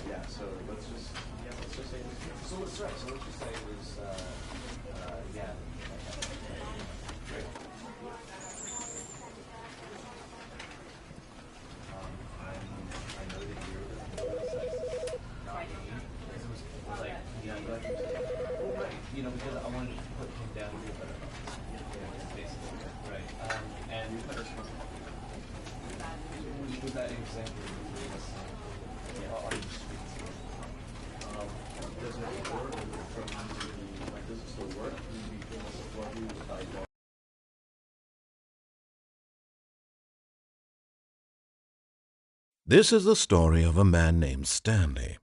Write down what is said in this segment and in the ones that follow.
yeah. So let's just say it was here. So let's right. So let's just say it was yeah. Great. I know that you're not me. Because it was like well, right. You know, because I wanted to put him down to be a better boss. Basically. Right. And was that example of the three of us? Yeah. Does it work from like does it still work? Do you feel support you if I don't? This is the story of a man named Stanley.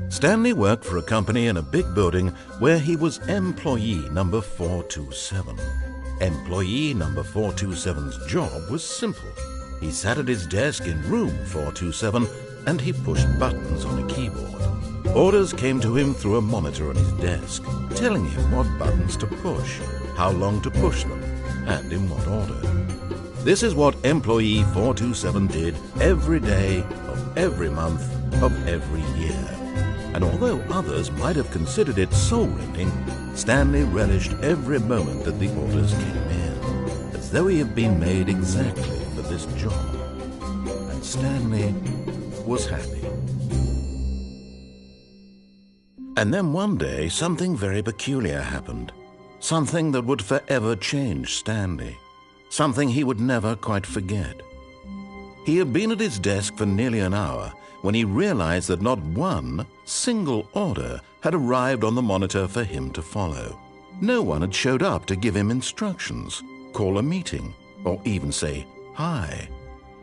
Stanley worked for a company in a big building where he was employee number 427. Employee number 427's job was simple. He sat at his desk in room 427 and he pushed buttons on a keyboard. Orders came to him through a monitor on his desk, telling him what buttons to push, how long to push them, and in what order. This is what employee 427 did every day of every month of every year. And although others might have considered it soul-rending, Stanley relished every moment that the orders came in, as though he had been made exactly for this job. And Stanley was happy. And then one day, something very peculiar happened. Something that would forever change Stanley. Something he would never quite forget. He had been at his desk for nearly an hour when he realized that not one single order had arrived on the monitor for him to follow. No one had showed up to give him instructions, call a meeting, or even say hi.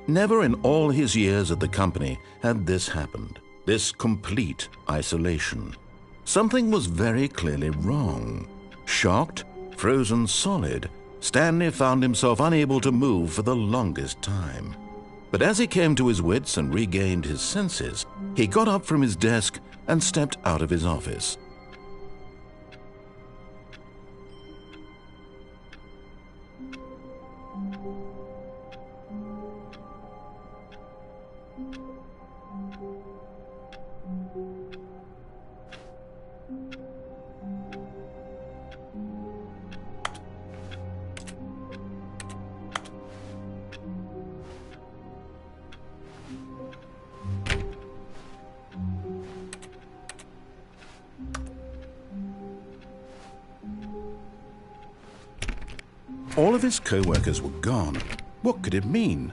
Never in all his years at the company had this happened, this complete isolation. Something was very clearly wrong. Shocked, frozen solid, Stanley found himself unable to move for the longest time. But as he came to his wits and regained his senses, he got up from his desk and stepped out of his office. All of his co-workers were gone. What could it mean?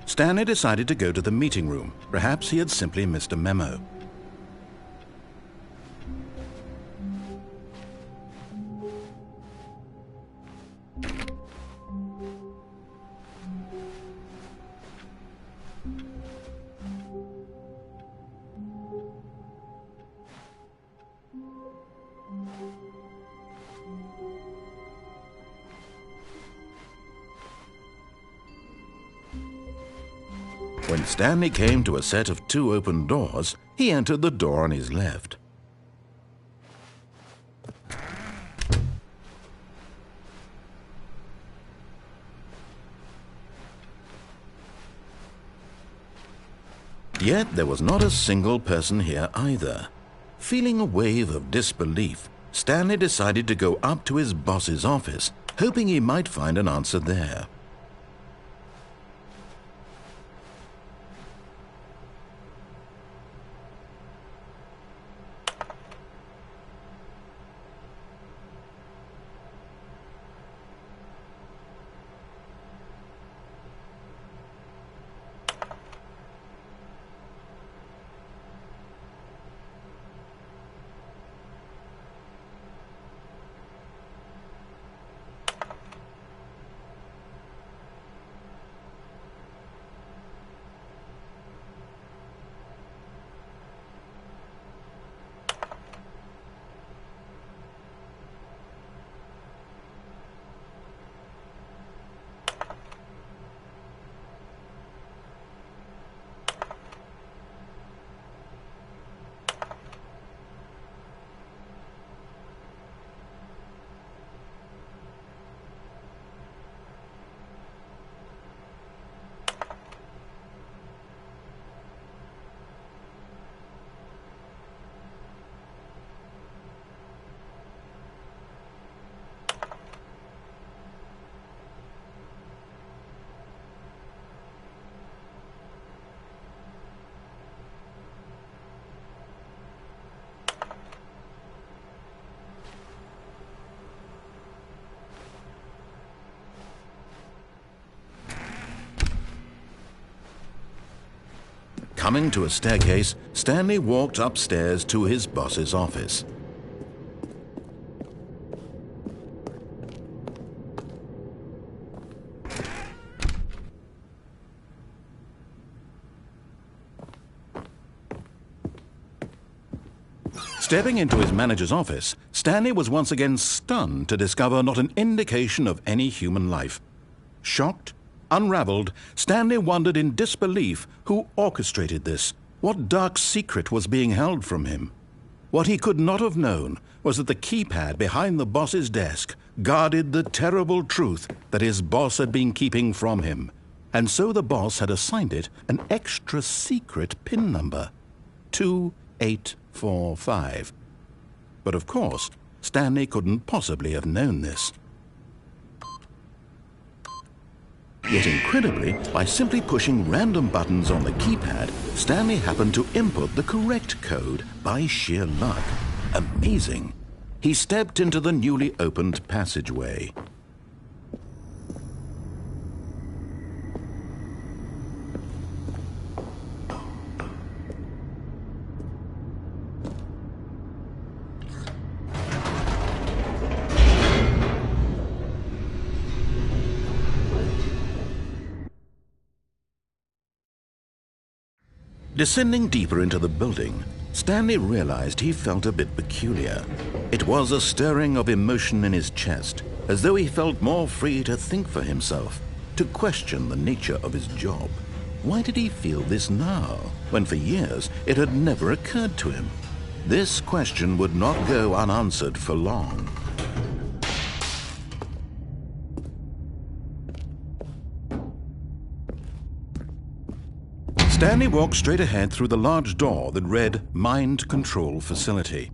Stanley decided to go to the meeting room. Perhaps he had simply missed a memo. When Stanley came to a set of 2 open doors, he entered the door on his left. Yet there was not a single person here either. Feeling a wave of disbelief, Stanley decided to go up to his boss's office, hoping he might find an answer there. Coming to a staircase, Stanley walked upstairs to his boss's office. Stepping into his manager's office, Stanley was once again stunned to discover not an indication of any human life. Shocked, unraveled, Stanley wondered in disbelief who orchestrated this. What dark secret was being held from him? What he could not have known was that the keypad behind the boss's desk guarded the terrible truth that his boss had been keeping from him. And so the boss had assigned it an extra secret PIN number, 2845. But of course, Stanley couldn't possibly have known this. Yet incredibly, by simply pushing random buttons on the keypad, Stanley happened to input the correct code by sheer luck. Amazing. He stepped into the newly opened passageway. Descending deeper into the building, Stanley realized he felt a bit peculiar. It was a stirring of emotion in his chest, as though he felt more free to think for himself, to question the nature of his job. Why did he feel this now, when for years it had never occurred to him? This question would not go unanswered for long. Stanley walked straight ahead through the large door that read Mind Control Facility.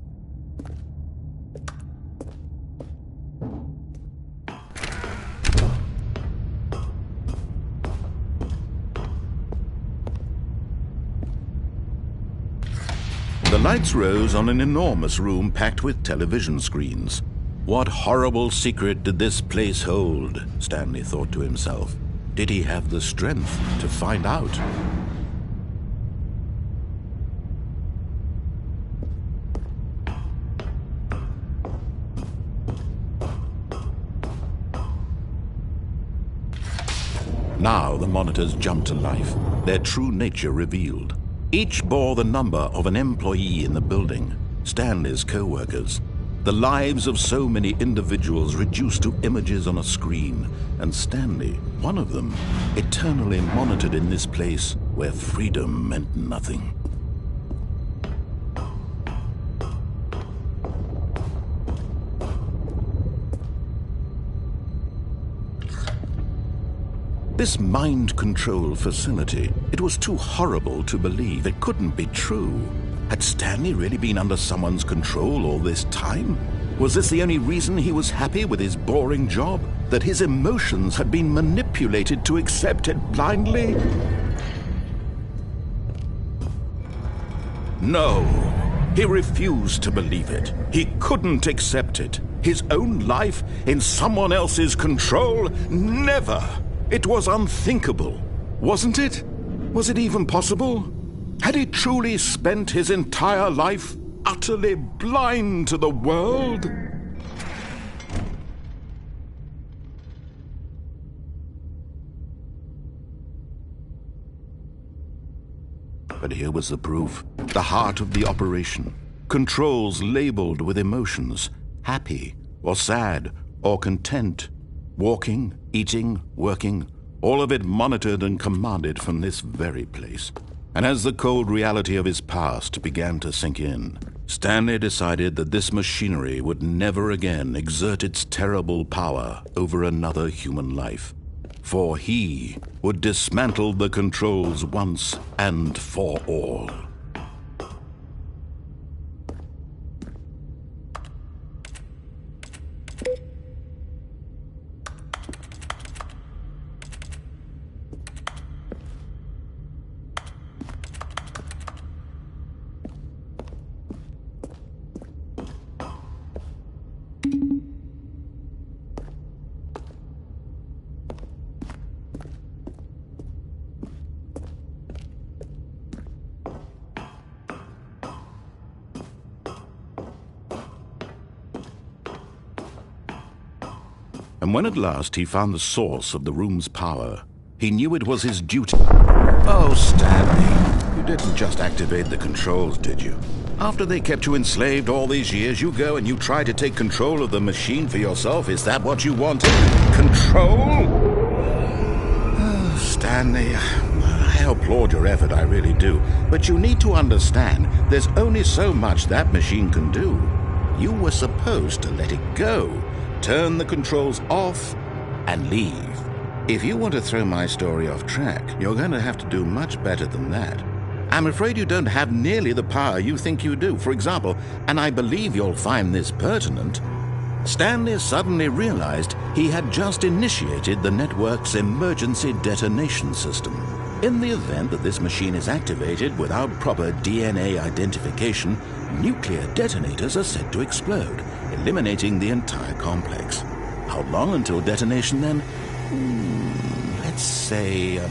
The lights rose on an enormous room packed with television screens. What horrible secret did this place hold? Stanley thought to himself. Did he have the strength to find out? Now the monitors jumped to life, their true nature revealed. Each bore the number of an employee in the building, Stanley's co-workers. The lives of so many individuals reduced to images on a screen, and Stanley, one of them, eternally monitored in this place where freedom meant nothing. This mind control facility, it was too horrible to believe. It couldn't be true. Had Stanley really been under someone's control all this time? Was this the only reason he was happy with his boring job? That his emotions had been manipulated to accept it blindly? No, he refused to believe it. He couldn't accept it. His own life in someone else's control? Never! It was unthinkable, wasn't it? Was it even possible? Had he truly spent his entire life utterly blind to the world? But here was the proof, the heart of the operation. Controls labeled with emotions, happy or sad or content. Walking, eating, working, all of it monitored and commanded from this very place. And as the cold reality of his past began to sink in, Stanley decided that this machinery would never again exert its terrible power over another human life. For he would dismantle the controls once and for all. And when at last he found the source of the room's power, he knew it was his duty. Oh, Stanley, you didn't just activate the controls, did you? After they kept you enslaved all these years, you go and you try to take control of the machine for yourself. Is that what you wanted? Control? Oh, Stanley, I applaud your effort, I really do. But you need to understand, there's only so much that machine can do. You were supposed to let it go, turn the controls off, and leave. If you want to throw my story off track, you're going to have to do much better than that. I'm afraid you don't have nearly the power you think you do. For example, and I believe you'll find this pertinent, Stanley suddenly realized he had just initiated the network's emergency detonation system. In the event that this machine is activated without proper DNA identification, nuclear detonators are said to explode, eliminating the entire complex. How long until detonation then? Let's say,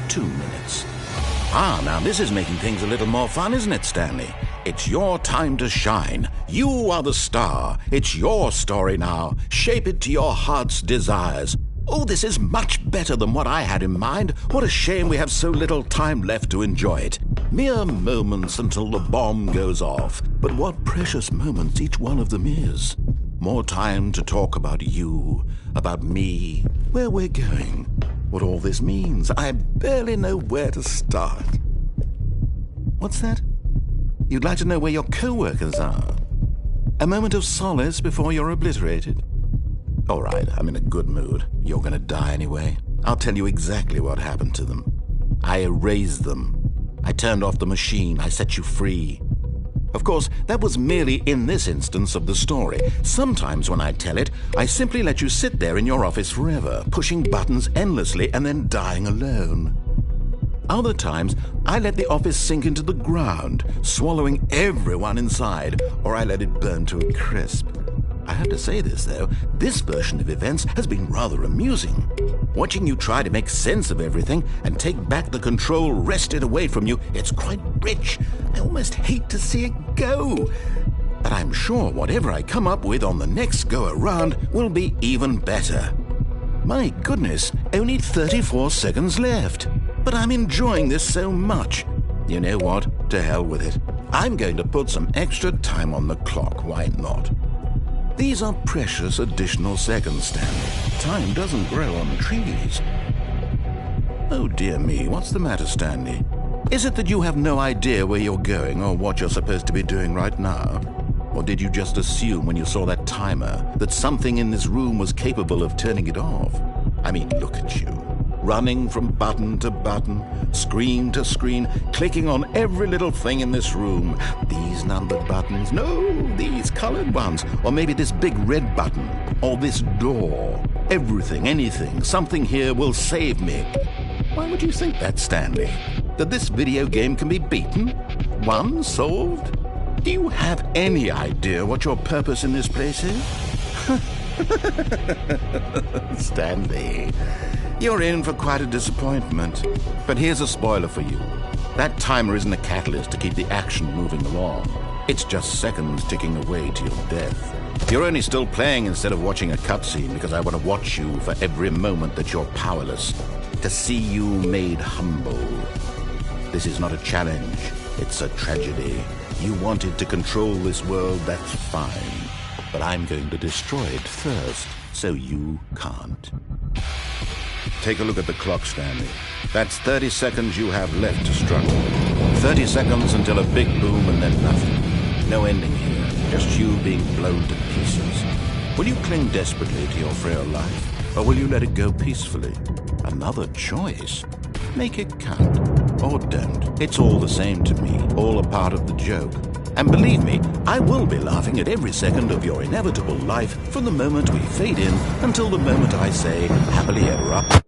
2 minutes. Ah, now this is making things a little more fun, isn't it, Stanley? It's your time to shine. You are the star. It's your story now. Shape it to your heart's desires. Oh, this is much better than what I had in mind. What a shame we have so little time left to enjoy it. Mere moments until the bomb goes off. But what precious moments each one of them is. More time to talk about you, about me, where we're going, what all this means. I barely know where to start. What's that? You'd like to know where your co-workers are? A moment of solace before you're obliterated? All right, I'm in a good mood. You're going to die anyway. I'll tell you exactly what happened to them. I erased them. I turned off the machine. I set you free. Of course, that was merely in this instance of the story. Sometimes when I tell it, I simply let you sit there in your office forever, pushing buttons endlessly and then dying alone. Other times, I let the office sink into the ground, swallowing everyone inside, or I let it burn to a crisp. I have to say this, though, this version of events has been rather amusing. Watching you try to make sense of everything and take back the control wrested away from you, it's quite rich. I almost hate to see it go. But I'm sure whatever I come up with on the next go-around will be even better. My goodness, only 34 seconds left. But I'm enjoying this so much. You know what? To hell with it. I'm going to put some extra time on the clock, why not? These are precious additional seconds, Stanley. Time doesn't grow on trees. Oh dear me, what's the matter, Stanley? Is it that you have no idea where you're going or what you're supposed to be doing right now? Or did you just assume when you saw that timer that something in this room was capable of turning it off? I mean, look at you. Running from button to button, screen to screen, clicking on every little thing in this room. These numbered buttons, no, these colored ones, or maybe this big red button, or this door. Everything, anything, something here will save me. Why would you think that, Stanley? That this video game can be beaten? Won? Solved? Do you have any idea what your purpose in this place is? Stanley, you're in for quite a disappointment. But here's a spoiler for you. That timer isn't a catalyst to keep the action moving along. It's just seconds ticking away to your death. You're only still playing instead of watching a cutscene because I want to watch you for every moment that you're powerless. To see you made humble. This is not a challenge. It's a tragedy. You wanted to control this world, that's fine. But I'm going to destroy it first, so you can't. Take a look at the clock, Stanley. That's 30 seconds you have left to struggle. 30 seconds until a big boom and then nothing. No ending here, just you being blown to pieces. Will you cling desperately to your frail life, or will you let it go peacefully? Another choice. Make it count, or don't. It's all the same to me, all a part of the joke. And believe me, I will be laughing at every second of your inevitable life from the moment we fade in until the moment I say, happily ever after.